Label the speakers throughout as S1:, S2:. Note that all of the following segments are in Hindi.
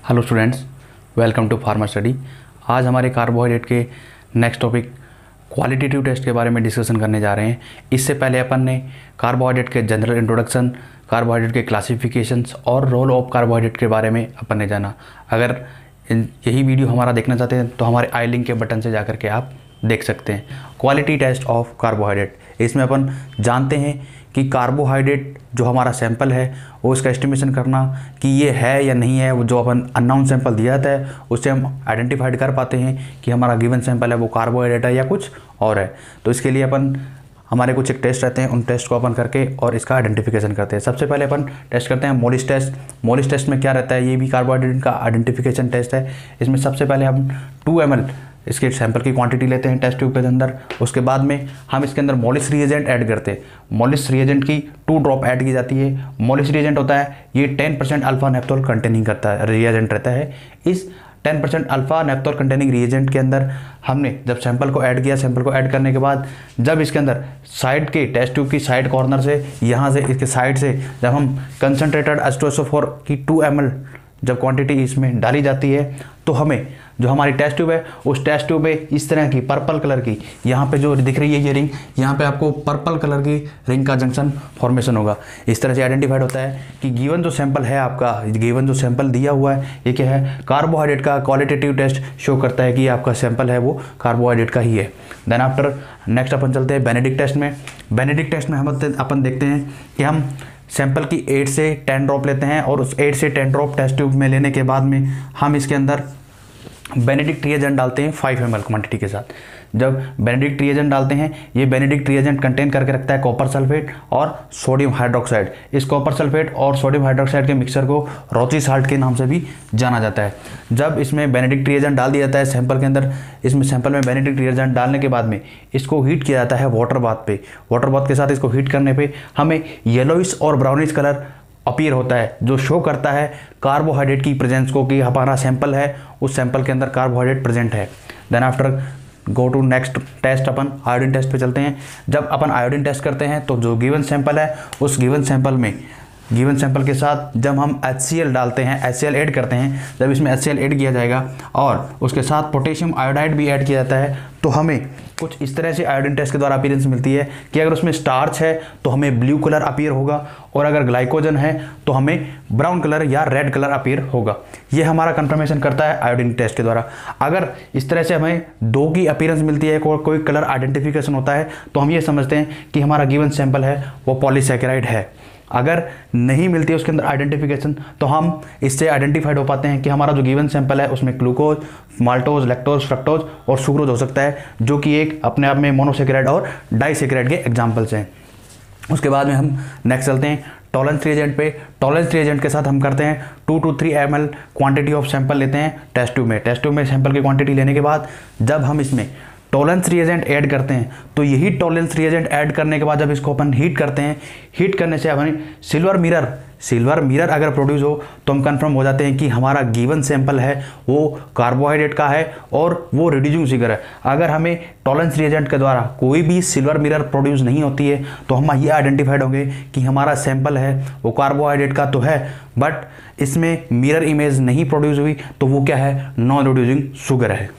S1: Hello students, welcome to pharma study. आज हमारे कार्बोहाइड्रेट के नेक्स्ट टॉपिक क्वालिटेटिव टेस्ट के बारे में डिस्कशन करने जा रहे हैं। इससे पहले अपन ने कार्बोहाइड्रेट के जनरल इंट्रोडक्शन, कार्बोहाइड्रेट के क्लासिफिकेशंस और रोल ऑफ कार्बोहाइड्रेट के बारे में अपन ने जाना। अगर यही वीडियो हमारा देखना चाहते हैं तो हमारे आई लिंक के बटन से जाकर के आप देख सकते हैं। क्वालिटी टेस्ट ऑफ कार्बोहाइड्रेट, इसमें अपन जानते हैं कि कार्बोहाइड्रेट जो हमारा सैंपल है वो इसका एस्टिमेशन करना कि ये है या नहीं है। वो जो अपन अननोन सैंपल दिया जाता है उससे हम आइडेंटिफाइड कर पाते हैं कि हमारा गिवन सैंपल है वो कार्बोहाइड्रेट है या कुछ और है। तो इसके लिए अपन हमारे कुछ एक टेस्ट रहते हैं, उन टेस्ट को अपन करके और इसका आइडेंटिफिकेशन करते हैं। सबसे पहले अपन टेस्ट करते हैं मोलिस टेस्ट। मोलिस टेस्ट में क्या रहता है, ये भी कार्बोहाइड्रेट का आइडेंटिफिकेशन टेस्ट है। इसमें सबसे पहले हम 2 ml इसके सैंपल की क्वांटिटी लेते हैं टेस्ट ट्यूब के अंदर। उसके बाद में हम इसके अंदर मोलिस रिएजेंट ऐड करते हैं। मोलिस रिएजेंट की 2 ड्रॉप ऐड की जाती है। मोलिस रिएजेंट होता है ये 10% अल्फा नेप्थोल कंटेनिंग करता है, रिएजेंट रहता है। इस 10% अल्फा नेप्थोल कंटेनिंग रिएजेंट के अंदर हमने जब सैंपल को ऐड किया, सैंपल को ऐड करने के बाद जब इसके अंदर साइड के टेस्ट ट्यूब की साइड कॉर्नर से, यहाँ से इसके साइड से जब हम कंसनट्रेटेड H2SO4 की 2 ml जब क्वांटिटी इसमें डाली जाती है तो हमें जो हमारी टेस्ट ट्यूब है उस टेस्ट ट्यूब में इस तरह की पर्पल कलर की, यहाँ पे जो दिख रही है ये रिंग, यहाँ पे आपको पर्पल कलर की रिंग का जंक्शन फॉर्मेशन होगा। इस तरह से आइडेंटिफाइड होता है कि गिवन जो सैंपल है आपका, गिवन जो सैंपल दिया हुआ है ये क्या है, कार्बोहाइड्रेट का क्वालिटेटिव टेस्ट शो करता है कि आपका सैंपल है वो कार्बोहाइड्रेट का ही है। देन आफ्टर नेक्स्ट अपन चलते हैं बेनेडिक्ट टेस्ट में। बेनेडिक्ट टेस्ट में हम अपन देखते हैं कि हम सैंपल की 8 से 10 ड्रॉप लेते हैं और उस 8 से 10 ड्रॉप टेस्ट ट्यूब में लेने के बाद में हम इसके अंदर बेनेडिक्ट रिएजेंट डालते हैं 5 ml क्वांटिटी के साथ। जब बेनेडिक्ट रिएजेंट डालते हैं, ये बेनेडिक्ट रिएजेंट कंटेन करके रखता है कॉपर सल्फेट और सोडियम हाइड्रोक्साइड। इस कॉपर सल्फेट और सोडियम हाइड्रोक्साइड के मिक्सर को रोची साल्ट के नाम से भी जाना जाता है। जब इसमें बेनेडिक्ट रिएजेंट डाल दिया जाता है सैंपल के अंदर, इसमें सैंपल में बेनेडिक्ट रिएजेंट डालने के बाद में इसको हीट किया जाता है वाटर बाथ पे। वाटर बाथ के साथ इसको हीट करने पर हमें येलोइश और ब्राउनिश कलर अपीयर होता है, जो शो करता है कार्बोहाइड्रेट की प्रेजेंस को कि हमारा सैंपल है उस सैंपल के अंदर कार्बोहाइड्रेट प्रेजेंट है। Then after go to next test, अपन आयोडीन टेस्ट पे चलते हैं। जब अपन आयोडीन टेस्ट करते हैं तो जो गिवन सैंपल है उस गिवन सैंपल के साथ जब हम HCl डालते हैं, HCl ऐड करते हैं, जब इसमें HCl ऐड किया जाएगा और उसके साथ पोटेशियम आयोडाइड भी ऐड किया जाता है तो हमें कुछ इस तरह से आयोडीन टेस्ट के द्वारा अपीयरेंस मिलती है कि अगर उसमें स्टार्च है तो हमें ब्लू कलर अपीयर होगा और अगर ग्लाइकोजन है तो हमें ब्राउन कलर या रेड कलर अपीयर होगा। ये हमारा कंफर्मेशन करता है आयोडीन टेस्ट के द्वारा। अगर इस तरह से हमें 2 की अपीयरेंस मिलती है, कोई कलर आइडेंटिफिकेशन होता है तो हम ये समझते हैं कि हमारा गिवन सैंपल है वो पॉलीसैकेराइड है। अगर नहीं मिलती है उसके अंदर आइडेंटिफिकेशन तो हम इससे आइडेंटिफाइड हो पाते हैं कि हमारा जो गिवन सैंपल है उसमें ग्लूकोज, माल्टोज, लैक्टोज, फ्रक्टोज और सुक्रोज हो सकता है, जो कि एक अपने आप में मोनोसैकेराइड और डाइसैकेराइड के एग्जाम्पल्स हैं। उसके बाद में हम नेक्स्ट चलते हैं टॉलरेंस रिएजेंट पे। टॉलरेंस रिएजेंट के साथ हम करते हैं 2 to 3 ml quantity of sample लेते हैं टेस्ट ट्यूब में। टेस्ट ट्यूब में सैंपल की क्वांटिटी लेने के बाद जब हम इसमें टॉलरेंस रिएजेंट ऐड करते हैं तो यही टॉलरेंस रिएजेंट ऐड करने के बाद जब इसको अपन हीट करते हैं, हीट करने से अपन सिल्वर मिरर अगर प्रोड्यूस हो तो हम कंफर्म हो जाते हैं कि हमारा गिवन सैंपल है वो कार्बोहाइड्रेट का है और वो रिड्यूसिंग शुगर है। अगर हमें टॉलरेंस रिएजेंट के द्वारा कोई भी सिल्वर मिरर प्रोड्यूस नहीं होती है तो हम ये आइडेंटिफाइड होंगे कि हमारा सैंपल है वो कार्बोहाइड्रेट का तो है, बट इसमें मिरर इमेज नहीं प्रोड्यूस हुई तो वो क्या है, नॉन रिड्यूसिंग शुगर है।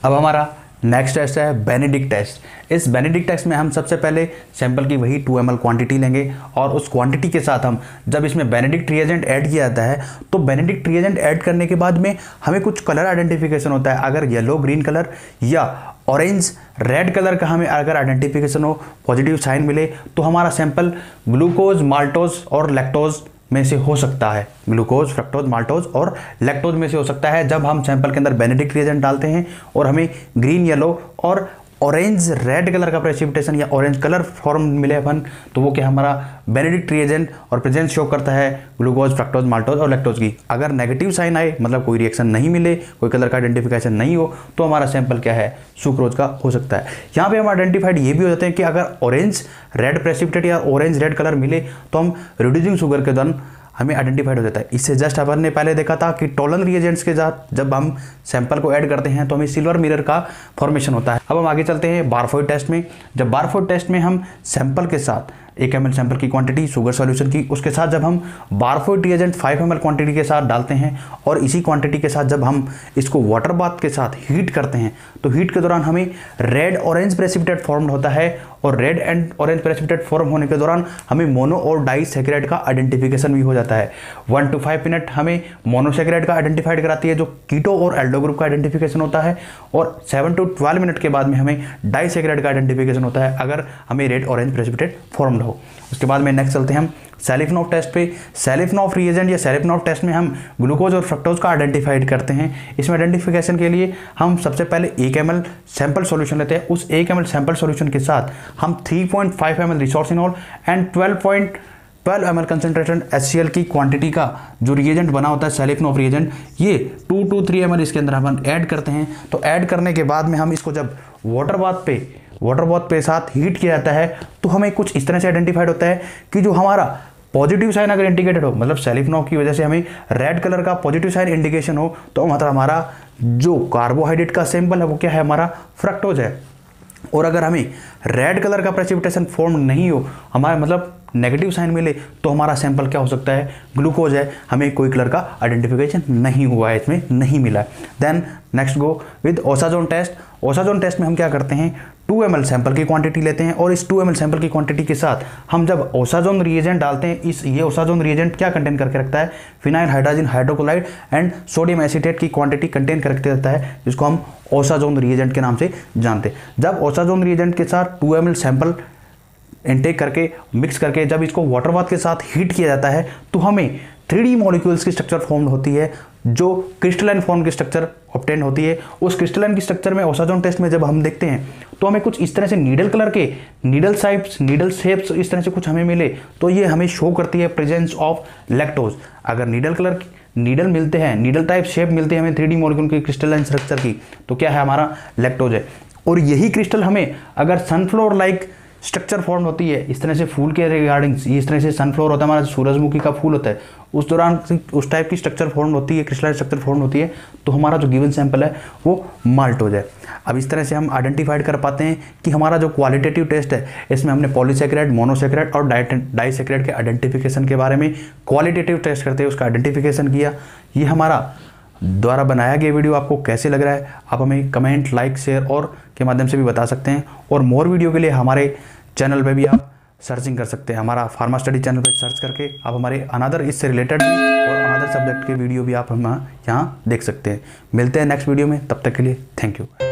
S1: अब हमारा नेक्स्ट टेस्ट है बेनेडिक्ट टेस्ट। इस बेनेडिक्ट टेस्ट में हम सबसे पहले सैंपल की वही 2 ml क्वांटिटी लेंगे और उस क्वांटिटी के साथ हम जब इसमें बेनेडिक्ट रिएजेंट ऐड किया जाता है तो बेनेडिक्ट रिएजेंट ऐड करने के बाद में हमें कुछ कलर आइडेंटिफिकेशन होता है। अगर येलो ग्रीन कलर या ऑरेंज रेड कलर का हमें अगर आइडेंटिफिकेशन हो, पॉजिटिव साइन मिले तो हमारा सैंपल ग्लूकोज, माल्टोज और लैक्टोज में से हो सकता है। ग्लूकोज, फ्रक्टोज, माल्टोज और लैक्टोज में से हो सकता है जब हम सैंपल के अंदर बेनेडिक्ट रिएजेंट डालते हैं और हमें ग्रीन, येलो और ऑरेंज रेड कलर का प्रेसिपिटेशन या ऑरेंज कलर फॉर्म मिले अपन तो वो क्या हमारा बेनेडिक्ट रिएजेंट और प्रेजेंस शो करता है ग्लूकोज, फ्रक्टोज, माल्टोज और लैक्टोज की। अगर नेगेटिव साइन आए, मतलब कोई रिएक्शन नहीं मिले, कोई कलर का आइडेंटिफिकेशन नहीं हो तो हमारा सैंपल क्या है, सुक्रोज का हो सकता है। यहाँ पे हम आइडेंटिफाइड ये भी हो जाते हैं कि अगर ऑरेंज रेड प्रेसिपिटेट या ऑरेंज रेड कलर मिले तो हम रिड्यूसिंग शुगर के दौरान हमें आइडेंटिफाइड हो जाता है। इससे जस्ट अपन ने पहले देखा था कि टॉलरेंस रिएजेंट्स के साथ जब हम सैंपल को ऐड करते हैं तो हमें सिल्वर मिरर का फॉर्मेशन होता है। अब हम आगे चलते हैं बारफोइड टेस्ट में। जब बारफोइड टेस्ट में हम सैंपल के साथ 1 ml सैंपल की क्वांटिटी शुगर सॉल्यूशन की, उसके साथ जब हम बारफोइट रिएजेंट 5 ml क्वांटिटी के साथ डालते हैं और इसी क्वांटिटी के साथ जब हम इसको वाटर बाथ के साथ हीट करते हैं तो हीट के दौरान हमें रेड ऑरेंज प्रेसिपिटेट फॉर्म होता है और red and orange precipitate form होने के दौरान हमें मोनो और डाइसैकेराइड का आइडेंटिफिकेशन भी हो जाता है। 1 to 5 मिनट हमें मोनोसैकेराइड का आइडेंटिफाइड कराती है जो कीटो और एल्डो ग्रुप का आइडेंटिफिकेशन होता है, और 7 to 12 मिनट के बाद में हमें डाइसैकेराइड का आइडेंटिफिकेशन होता है अगर हमें रेड ऑरेंज प्रेसिपिटेट फॉर्म्ड हो। उसके बाद में नेक्स्ट चलते हैं हम सेलिफनॉफ टेस्ट पे। सेलिफनॉफ रिएजेंट या सेलिफनॉफ टेस्ट में हम ग्लूकोज और फ्रक्टोज का आइडेंटिफाइड करते हैं। इसमें आइडेंटिफिकेशन के लिए हम सबसे पहले 1 ml सैंपल सॉल्यूशन लेते हैं। उस 1 ml सैंपल सॉल्यूशन के साथ हम 3.5 ml resorcinol and 12 ml concentration HCl की क्वांटिटी का जो रिएजेंट बना होता है सेलिफनॉफ रिएजेंट, ये 2 to 3 ml इसके अंदर हम ऐड करते हैं। तो ऐड करने के बाद में हम इसको जब वाटर बाथ पे साथ हीट किया जाता है तो हमें कुछ इस तरह से आइडेंटिफाइड होता है कि जो हमारा पॉजिटिव साइन अगर इंडिकेटेड हो, मतलब सेलिफनॉफ की वजह से हमें रेड कलर का पॉजिटिव साइन इंडिकेशन हो, तो मतलब हमारा जो कार्बोहाइड्रेट का सैंपल है वो क्या है, हमारा फ्रक्टोज है। और अगर हमें रेड कलर का प्रेसिपिटेशन फॉर्म नहीं हो, हमारा मतलब नेगेटिव साइन मिले, तो हमारा सैंपल क्या हो सकता है, ग्लूकोज है, हमें कोई कलर का आइडेंटिफिकेशन नहीं हुआ है, इसमें नहीं मिला है। Then next go with osazone test. Osazone test में हम क्या करते हैं, 2 ml सैंपल की क्वांटिटी लेते हैं और इस 2 ml सैंपल की क्वांटिटी के साथ हम जब ओसाजोन रिएजेंट डालते हैं, ये ओसाजोन रिएजेंट क्या कंटेन करके रखता है, phenyl hydrogen hydrochloride and sodium acetate की क्वांटिटी कंटेन करके रहता है, जिसको हम ओसाजोन रिएजेंट के नाम से जानते हैं। जब ओसाजोन रिएजेंट के साथ 2 ml सैंपल इनटेक करके मिक्स करके जब इसको वाटर बाथ के साथ हीट किया जाता है तो हमें 3D मॉलिक्यूल्स की स्ट्रक्चर फॉर्म होती है, जो क्रिस्टलाइन फॉर्म की स्ट्रक्चर ऑब्टेन होती है। उस क्रिस्टलाइन की स्ट्रक्चर में ओसाजोन टेस्ट में जब हम देखते हैं तो हमें कुछ इस तरह से नीडल कलर के नीडल शेप्स इस तरह से कुछ हमें मिले, तो ये हमें शो करती है प्रेजेंस ऑफ लैक्टोज। अगर नीडल मिलते हैं, नीडल टाइप शेप मिलते हैं हमें 3D मॉलिक्यूल की क्रिस्टलाइन स्ट्रक्चर की, तो क्या है, हमारा लैक्टोज है। और यही क्रिस्टल हमें अगर सनफ्लावर लाइक स्ट्रक्चर फॉर्म होती है, इस तरह से फूल के रिगार्डिंग, इस तरह से सनफ्लावर होता है हमारा, सूरजमुखी का फूल होता है, उस दौरान उस टाइप की स्ट्रक्चर फॉर्म होती है, क्रिस्टलाइन स्ट्रक्चर फॉर्म होती है, तो हमारा जो गिवन सैंपल है वो माल्टोज है। अब इस तरह से हम आइडेंटिफाइड कर पाते हैं कि हमारा जो क्वालिटेटिव टेस्ट है, इसमें हमने पॉलीसैकेराइड, मोनोसैकेराइड और डाइसैकेराइड के आइडेंटिफिकेशन के बारे में क्वालिटेटिव टेस्ट करते हैं उसका आइडेंटिफिकेशन किया। ये हमारा द्वारा बनाया गया वीडियो आपको कैसे लग रहा है, आप हमें कमेंट, लाइक, शेयर और के माध्यम से भी बता सकते हैं। और मोर वीडियो के लिए हमारे चैनल पे भी आप सर्चिंग कर सकते हैं, हमारा फार्मा स्टडी चैनल पे सर्च करके आप हमारे अनदर इससे रिलेटेड और अनदर सब्जेक्ट के वीडियो भी आप हम यहाँ देख सकते हैं। मिलते हैं नेक्स्ट वीडियो में, तब तक के लिए थैंक यू।